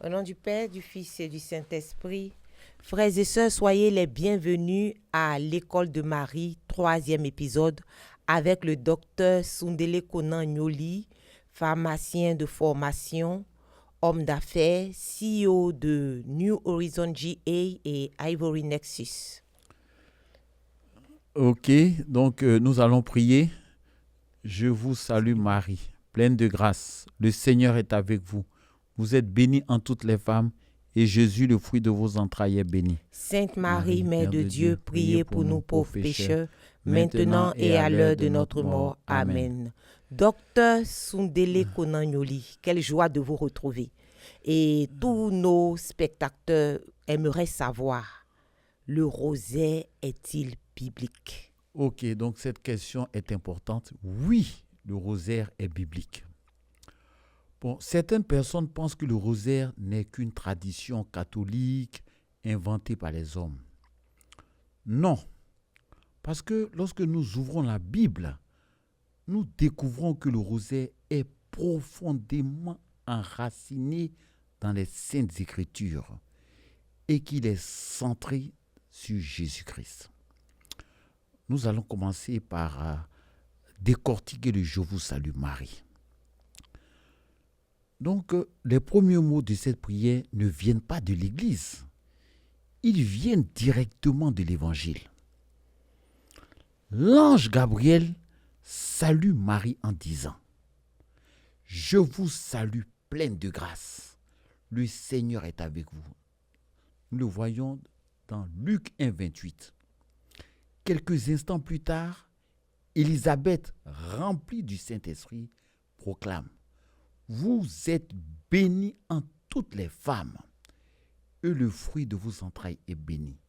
Au nom du Père, du Fils et du Saint-Esprit, frères et sœurs, soyez les bienvenus à l'école de Marie, 3e épisode, avec le docteur Sundele Konan Nyoli, pharmacien de formation, homme d'affaires, CEO de New Horizon GA et Ivory Nexus. Ok, donc nous allons prier. Je vous salue Marie, pleine de grâce. Le Seigneur est avec vous. Vous êtes bénie en toutes les femmes et Jésus, le fruit de vos entrailles, est béni. Sainte Marie, Mère de Dieu, priez pour nous pauvres pécheurs, maintenant et à l'heure de notre mort. Amen. Docteur Sundele Konan Nyoli, quelle joie de vous retrouver. Et tous nos spectateurs aimeraient savoir, le rosaire est-il biblique? Ok, donc cette question est importante. Oui, le rosaire est biblique. Bon, certaines personnes pensent que le rosaire n'est qu'une tradition catholique inventée par les hommes. Non, parce que lorsque nous ouvrons la Bible, nous découvrons que le rosaire est profondément enraciné dans les Saintes Écritures et qu'il est centré sur Jésus-Christ. Nous allons commencer par décortiquer le Je vous salue Marie. Donc, les premiers mots de cette prière ne viennent pas de l'Église. Ils viennent directement de l'Évangile. L'ange Gabriel salue Marie en disant « Je vous salue pleine de grâce. Le Seigneur est avec vous. » Nous le voyons dans Luc 1, 28. Quelques instants plus tard, Élisabeth, remplie du Saint-Esprit, proclame « Vous êtes bénie en toutes les femmes, et le fruit de vos entrailles est béni. »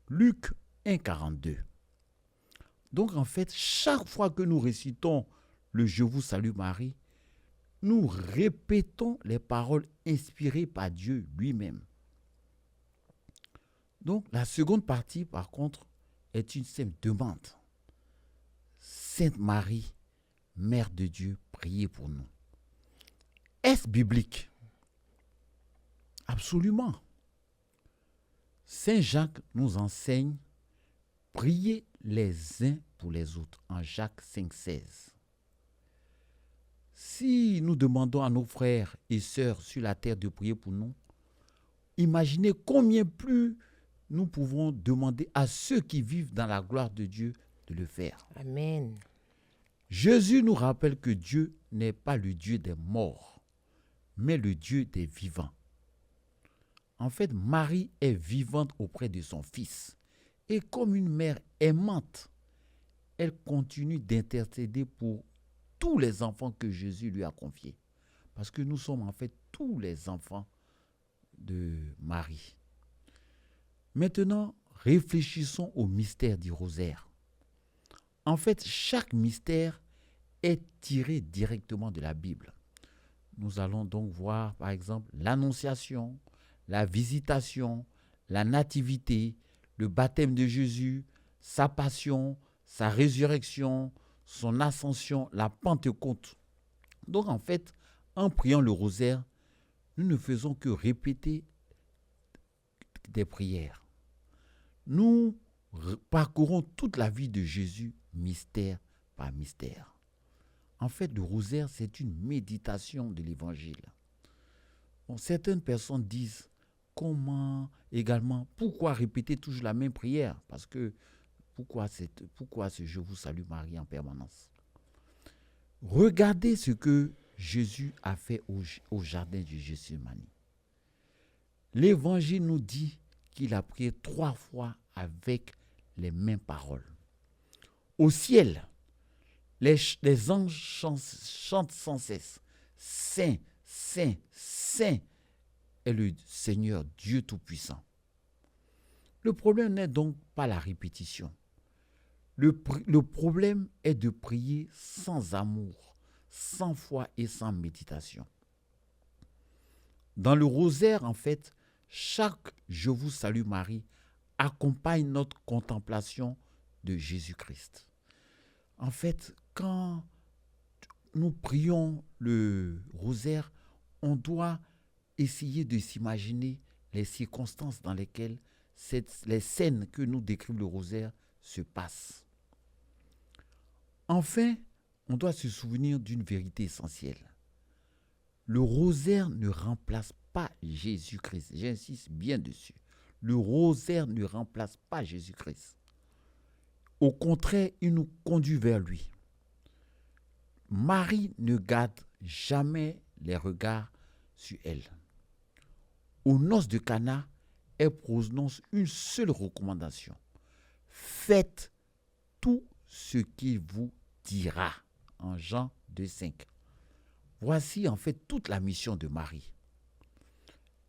Luc 1, 42. Donc en fait, chaque fois que nous récitons le Je vous salue Marie, nous répétons les paroles inspirées par Dieu lui-même. Donc la seconde partie, par contre, est une simple demande. Sainte Marie, Mère de Dieu, priez pour nous. Est-ce biblique? Absolument. Saint Jacques nous enseigne « Priez les uns pour les autres » en Jacques 5, 16. Si nous demandons à nos frères et sœurs sur la terre de prier pour nous, imaginez combien plus nous pouvons demander à ceux qui vivent dans la gloire de Dieu de le faire. Amen. Jésus nous rappelle que Dieu n'est pas le Dieu des morts, mais le Dieu des vivants. En fait, Marie est vivante auprès de son Fils. Et comme une mère aimante, elle continue d'intercéder pour tous les enfants que Jésus lui a confiés. Parce que nous sommes en fait tous les enfants de Marie. Maintenant, réfléchissons au mystère du rosaire. En fait, chaque mystère est tiré directement de la Bible. Nous allons donc voir, par exemple, l'Annonciation, la Visitation, la Nativité, le baptême de Jésus, sa passion, sa résurrection, son ascension, la Pentecôte. Donc en fait, en priant le rosaire, nous ne faisons que répéter des prières. Nous parcourons toute la vie de Jésus, mystère par mystère. En fait, le rosaire, c'est une méditation de l'Évangile. Bon, certaines personnes disent comment également, pourquoi répéter toujours la même prière? Parce que pourquoi ce Je vous salue Marie en permanence? Regardez ce que Jésus a fait au jardin de Gethsémani. L'Évangile nous dit qu'il a prié 3 fois avec les mêmes paroles. Au ciel, les anges chantent sans cesse « Saint, Saint, Saint est le Seigneur Dieu Tout-Puissant ». Le problème n'est donc pas la répétition. Le problème est de prier sans amour, sans foi et sans méditation. Dans le rosaire, en fait, chaque Je vous salue Marie accompagne notre contemplation de Jésus-Christ. En fait, quand nous prions le rosaire, on doit essayer de s'imaginer les circonstances dans lesquelles les scènes que nous décrivent le rosaire se passent. Enfin, on doit se souvenir d'une vérité essentielle. Le rosaire ne remplace pas Jésus-Christ. J'insiste bien dessus. Le rosaire ne remplace pas Jésus-Christ. Au contraire, il nous conduit vers lui. Marie ne garde jamais les regards sur elle. Aux noces de Cana, elle prononce une seule recommandation. Faites tout ce qu'il vous dira. En Jean 2,5. Voici en fait toute la mission de Marie.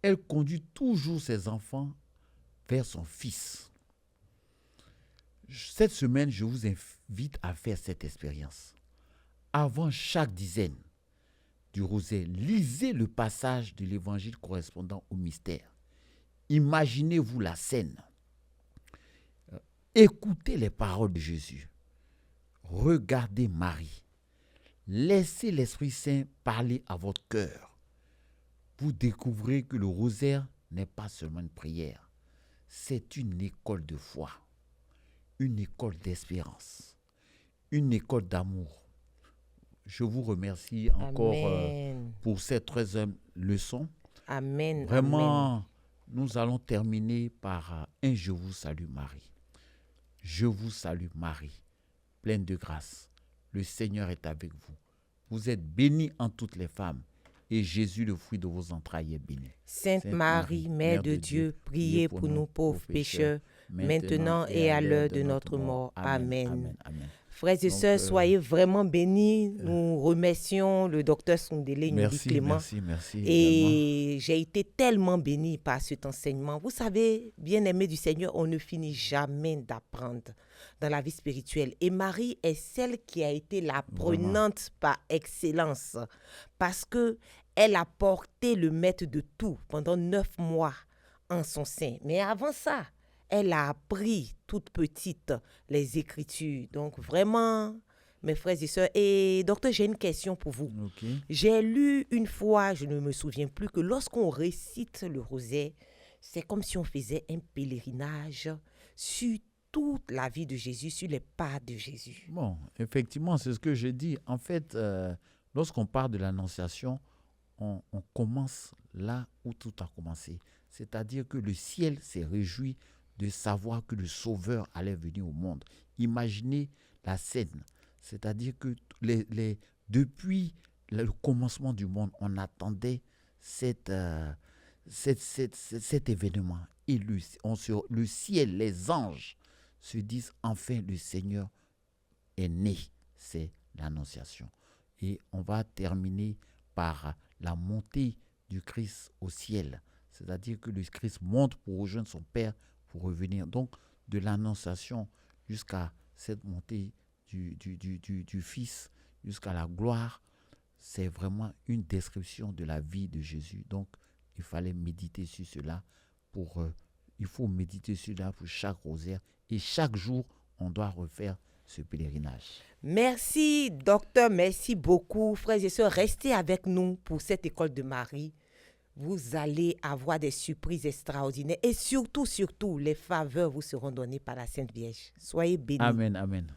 Elle conduit toujours ses enfants vers son Fils. Cette semaine, je vous invite à faire cette expérience. Avant chaque dizaine du rosaire, lisez le passage de l'évangile correspondant au mystère. Imaginez-vous la scène. Écoutez les paroles de Jésus. Regardez Marie. Laissez l'Esprit Saint parler à votre cœur. Vous découvrez que le rosaire n'est pas seulement une prière. C'est une école de foi, une école d'espérance, une école d'amour. Je vous remercie encore pour cette 13e leçon. Amen. Vraiment, Amen. nous allons terminer par un « Je vous salue Marie ». Je vous salue Marie, pleine de grâce. Le Seigneur est avec vous. Vous êtes bénie en toutes les femmes, et Jésus, le fruit de vos entrailles, est béni. Sainte Marie, Mère de Dieu, priez pour nous pauvres pécheurs, maintenant et à l'heure de notre mort. Amen. Amen. Amen. Frères et sœurs, soyez vraiment bénis. Nous remercions le docteur Soundélé Clément. Merci. Et j'ai été tellement bénie par cet enseignement. Vous savez, bien-aimés du Seigneur, on ne finit jamais d'apprendre dans la vie spirituelle. Et Marie est celle qui a été la prenante par excellence, parce qu'elle a porté le maître de tout pendant 9 mois en son sein. Mais avant ça, elle a appris toute petite les Écritures. Donc vraiment, mes frères et sœurs. Et docteur, j'ai une question pour vous. Okay. J'ai lu une fois, je ne me souviens plus, que lorsqu'on récite le rosaire, c'est comme si on faisait un pèlerinage sur toute la vie de Jésus, sur les pas de Jésus. Bon, effectivement, c'est ce que j'ai dit. En fait, lorsqu'on parle de l'Annonciation, on commence là où tout a commencé. C'est-à-dire que le ciel s'est réjoui de savoir que le Sauveur allait venir au monde. Imaginez la scène. C'est-à-dire que depuis le commencement du monde, on attendait cet événement. Et le ciel, les anges se disent, enfin le Seigneur est né. C'est l'Annonciation. Et on va terminer par la montée du Christ au ciel. C'est-à-dire que le Christ monte pour rejoindre son Père pour revenir. Donc, de l'Annonciation jusqu'à cette montée du Fils, jusqu'à la gloire, c'est vraiment une description de la vie de Jésus. Donc, il fallait méditer sur cela. Il faut méditer sur cela pour chaque rosaire. Et chaque jour, on doit refaire ce pèlerinage. Merci, docteur. Merci beaucoup. Frères et sœurs, restez avec nous pour cette école de Marie. Vous allez avoir des surprises extraordinaires. Et surtout, les faveurs vous seront données par la Sainte Vierge. Soyez bénis. Amen, amen.